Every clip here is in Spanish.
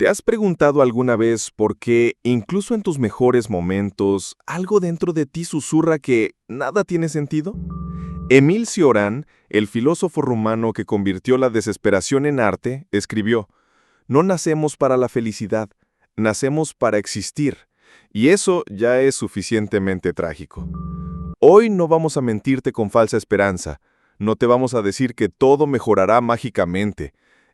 ¿Te has preguntado alguna vez por qué, incluso en tus mejores momentos, algo dentro de ti susurra que nada tiene sentido? Émile Cioran, el filósofo rumano que convirtió la desesperación en arte, escribió: "No nacemos para la felicidad, nacemos para existir", y eso ya es suficientemente trágico. Hoy no vamos a mentirte con falsa esperanza, no te vamos a decir que todo mejorará mágicamente.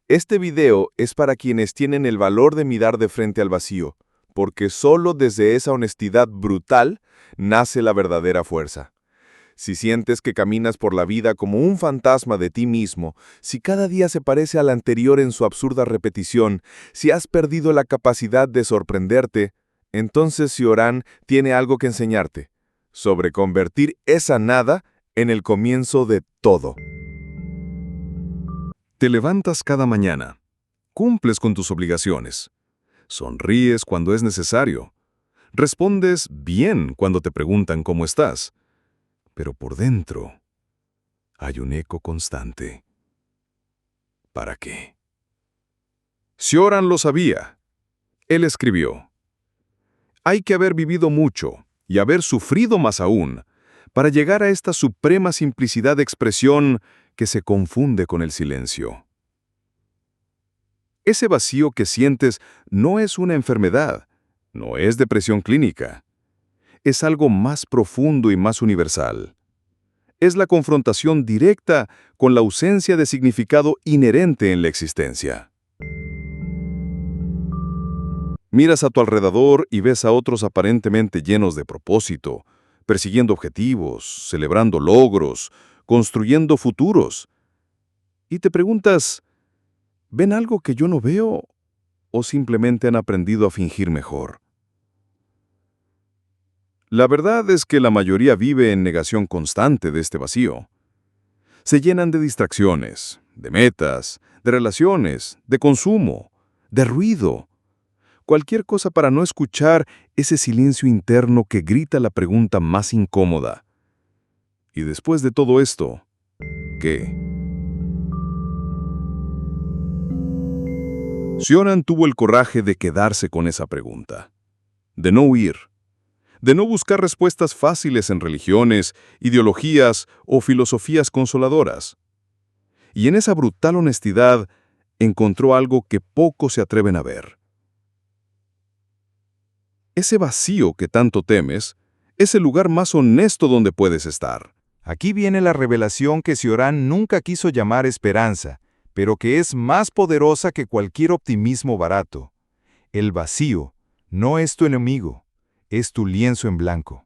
Este video es para quienes tienen el valor de mirar de frente al vacío, porque solo desde esa honestidad brutal nace la verdadera fuerza. Si sientes que caminas por la vida como un fantasma de ti mismo, si cada día se parece al anterior en su absurda repetición, si has perdido la capacidad de sorprenderte, entonces Cioran tiene algo que enseñarte, sobre convertir esa nada en el comienzo de todo. Te levantas cada mañana, cumples con tus obligaciones, sonríes cuando es necesario, respondes bien cuando te preguntan cómo estás, pero por dentro hay un eco constante. ¿Para qué? Cioran lo sabía. Él escribió: hay que haber vivido mucho y haber sufrido más aún para llegar a esta suprema simplicidad de expresión que se confunde con el silencio. Ese vacío que sientes no es una enfermedad, no es depresión clínica. Es algo más profundo y más universal. Es la confrontación directa con la ausencia de significado inherente en la existencia. Miras a tu alrededor y ves a otros aparentemente llenos de propósito, persiguiendo objetivos, celebrando logros, construyendo futuros. Y te preguntas, ¿ven algo que yo no veo o simplemente han aprendido a fingir mejor? La verdad es que la mayoría vive en negación constante de este vacío. Se llenan de distracciones, de metas, de relaciones, de consumo, de ruido. Cualquier cosa para no escuchar ese silencio interno que grita la pregunta más incómoda. Y después de todo esto, ¿qué? Cioran tuvo el coraje de quedarse con esa pregunta, de no huir, de no buscar respuestas fáciles en religiones, ideologías o filosofías consoladoras. Y en esa brutal honestidad encontró algo que pocos se atreven a ver. Ese vacío que tanto temes es el lugar más honesto donde puedes estar. Aquí viene la revelación que Cioran nunca quiso llamar esperanza, pero que es más poderosa que cualquier optimismo barato. El vacío no es tu enemigo, es tu lienzo en blanco.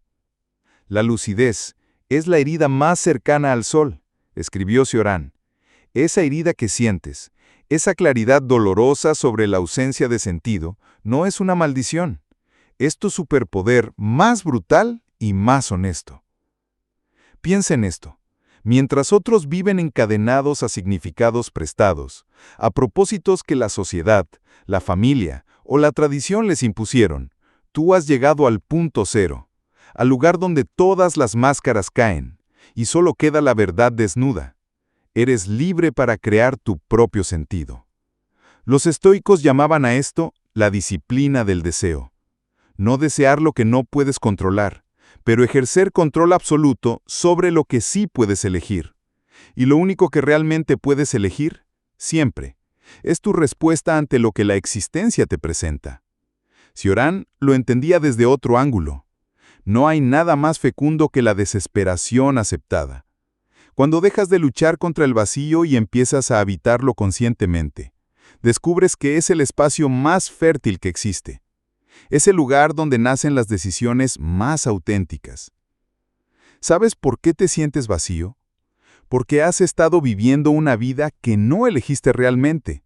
La lucidez es la herida más cercana al sol, escribió Cioran. Esa herida que sientes, esa claridad dolorosa sobre la ausencia de sentido, no es una maldición. Es tu superpoder más brutal y más honesto. Piensa en esto. Mientras otros viven encadenados a significados prestados, a propósitos que la sociedad, la familia o la tradición les impusieron, tú has llegado al punto cero, al lugar donde todas las máscaras caen y solo queda la verdad desnuda. Eres libre para crear tu propio sentido. Los estoicos llamaban a esto la disciplina del deseo. No desear lo que no puedes controlar, pero ejercer control absoluto sobre lo que sí puedes elegir. Y lo único que realmente puedes elegir, siempre, es tu respuesta ante lo que la existencia te presenta. Cioran lo entendía desde otro ángulo. No hay nada más fecundo que la desesperación aceptada. Cuando dejas de luchar contra el vacío y empiezas a habitarlo conscientemente, descubres que es el espacio más fértil que existe. Es el lugar donde nacen las decisiones más auténticas. ¿Sabes por qué te sientes vacío? Porque has estado viviendo una vida que no elegiste realmente.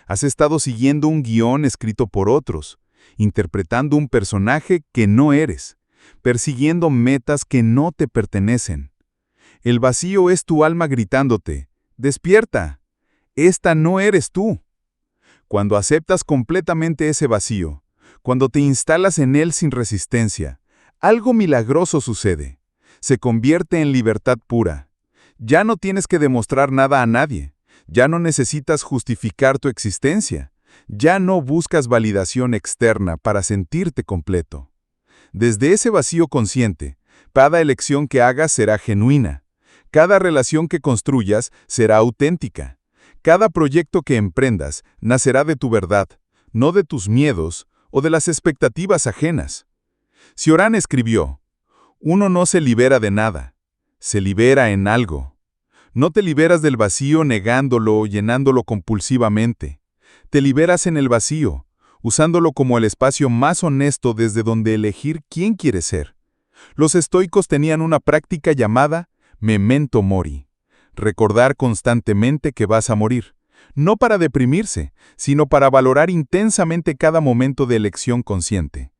Has estado siguiendo un guión escrito por otros, interpretando un personaje que no eres, persiguiendo metas que no te pertenecen. El vacío es tu alma gritándote: ¡despierta! Esta no eres tú. Cuando aceptas completamente ese vacío, cuando te instalas en él sin resistencia, algo milagroso sucede. Se convierte en libertad pura. Ya no tienes que demostrar nada a nadie. Ya no necesitas justificar tu existencia. Ya no buscas validación externa para sentirte completo. Desde ese vacío consciente, cada elección que hagas será genuina. Cada relación que construyas será auténtica. Cada proyecto que emprendas nacerá de tu verdad, no de tus miedos o de las expectativas ajenas. Cioran escribió: uno no se libera de nada, se libera en algo. No te liberas del vacío negándolo o llenándolo compulsivamente. Te liberas en el vacío, usándolo como el espacio más honesto desde donde elegir quién quieres ser. Los estoicos tenían una práctica llamada memento mori, recordar constantemente que vas a morir, no para deprimirse, sino para valorar intensamente cada momento de elección consciente.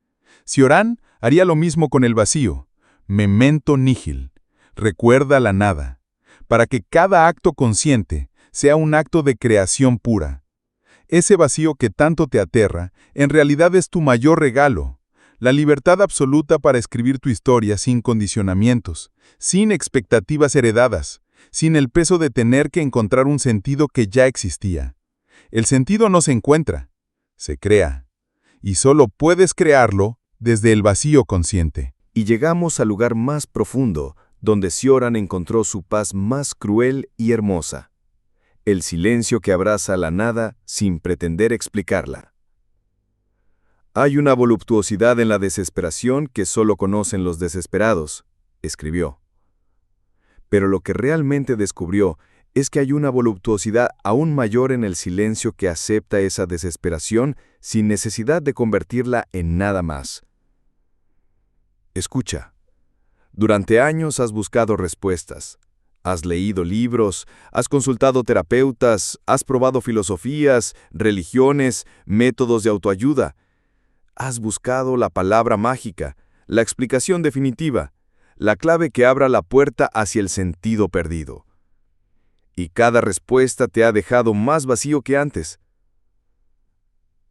Cioran haría lo mismo con el vacío, memento nihil, recuerda la nada, para que cada acto consciente sea un acto de creación pura. Ese vacío que tanto te aterra, en realidad es tu mayor regalo, la libertad absoluta para escribir tu historia sin condicionamientos, sin expectativas heredadas, sin el peso de tener que encontrar un sentido que ya existía. El sentido no se encuentra, se crea, y solo puedes crearlo desde el vacío consciente. Y llegamos al lugar más profundo, donde Cioran encontró su paz más cruel y hermosa. El silencio que abraza la nada sin pretender explicarla. Hay una voluptuosidad en la desesperación que solo conocen los desesperados, escribió. Pero lo que realmente descubrió es que hay una voluptuosidad aún mayor en el silencio que acepta esa desesperación sin necesidad de convertirla en nada más. Escucha. Durante años has buscado respuestas. Has leído libros, has consultado terapeutas, has probado filosofías, religiones, métodos de autoayuda. Has buscado la palabra mágica, la explicación definitiva, la clave que abra la puerta hacia el sentido perdido. Y cada respuesta te ha dejado más vacío que antes.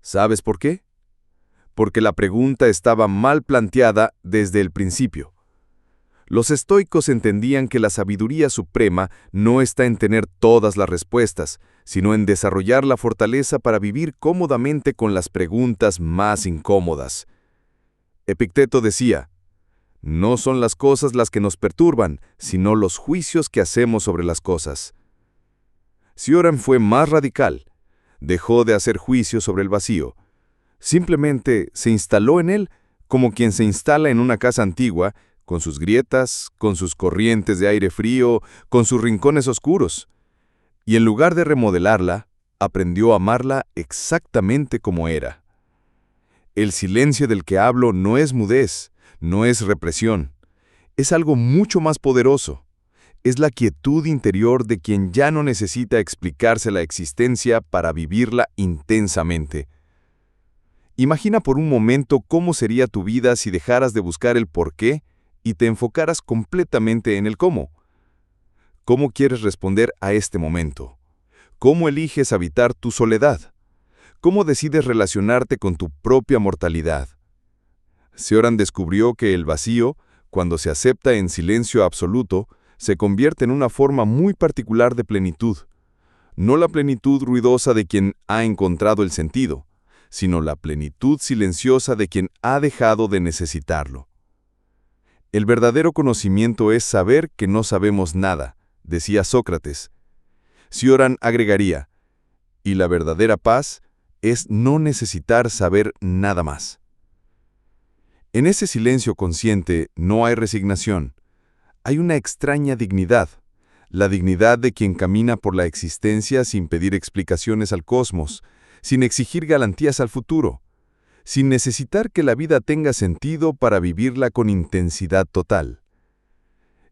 ¿Sabes por qué? Porque la pregunta estaba mal planteada desde el principio. Los estoicos entendían que la sabiduría suprema no está en tener todas las respuestas, sino en desarrollar la fortaleza para vivir cómodamente con las preguntas más incómodas. Epicteto decía: no son las cosas las que nos perturban, sino los juicios que hacemos sobre las cosas. Cioran fue más radical. Dejó de hacer juicios sobre el vacío. Simplemente se instaló en él como quien se instala en una casa antigua, con sus grietas, con sus corrientes de aire frío, con sus rincones oscuros. Y en lugar de remodelarla, aprendió a amarla exactamente como era. El silencio del que hablo no es mudez, no es represión. Es algo mucho más poderoso. Es la quietud interior de quien ya no necesita explicarse la existencia para vivirla intensamente. Imagina por un momento cómo sería tu vida si dejaras de buscar el por qué y te enfocaras completamente en el cómo. ¿Cómo quieres responder a este momento? ¿Cómo eliges habitar tu soledad? ¿Cómo decides relacionarte con tu propia mortalidad? Cioran descubrió que el vacío, cuando se acepta en silencio absoluto, se convierte en una forma muy particular de plenitud. No la plenitud ruidosa de quien ha encontrado el sentido, sino la plenitud silenciosa de quien ha dejado de necesitarlo. El verdadero conocimiento es saber que no sabemos nada, decía Sócrates. Cioran agregaría: y la verdadera paz es no necesitar saber nada más. En ese silencio consciente no hay resignación. Hay una extraña dignidad, la dignidad de quien camina por la existencia sin pedir explicaciones al cosmos, sin exigir garantías al futuro, sin necesitar que la vida tenga sentido para vivirla con intensidad total.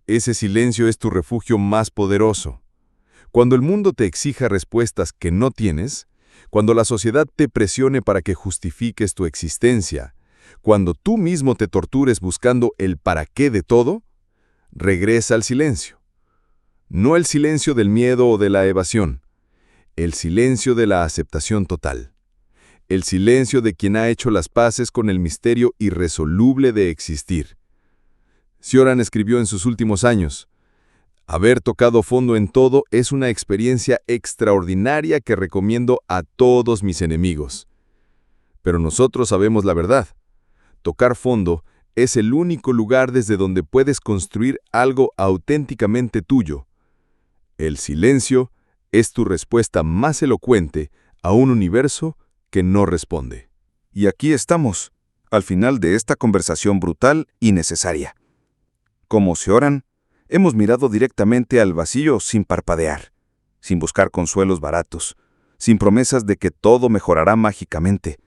Ese silencio es tu refugio más poderoso. Cuando el mundo te exija respuestas que no tienes, cuando la sociedad te presione para que justifiques tu existencia, cuando tú mismo te tortures buscando el para qué de todo, regresa al silencio. No el silencio del miedo o de la evasión, el silencio de la aceptación total. El silencio de quien ha hecho las paces con el misterio irresoluble de existir. Cioran escribió en sus últimos años: Haber tocado fondo en todo es una experiencia extraordinaria que recomiendo a todos mis enemigos. Pero nosotros sabemos la verdad. Tocar fondo es el único lugar desde donde puedes construir algo auténticamente tuyo. El silencio es tu respuesta más elocuente a un universo que no responde. Y aquí estamos, al final de esta conversación brutal y necesaria. Como Sioran, hemos mirado directamente al vacío sin parpadear, sin buscar consuelos baratos, sin promesas de que todo mejorará mágicamente.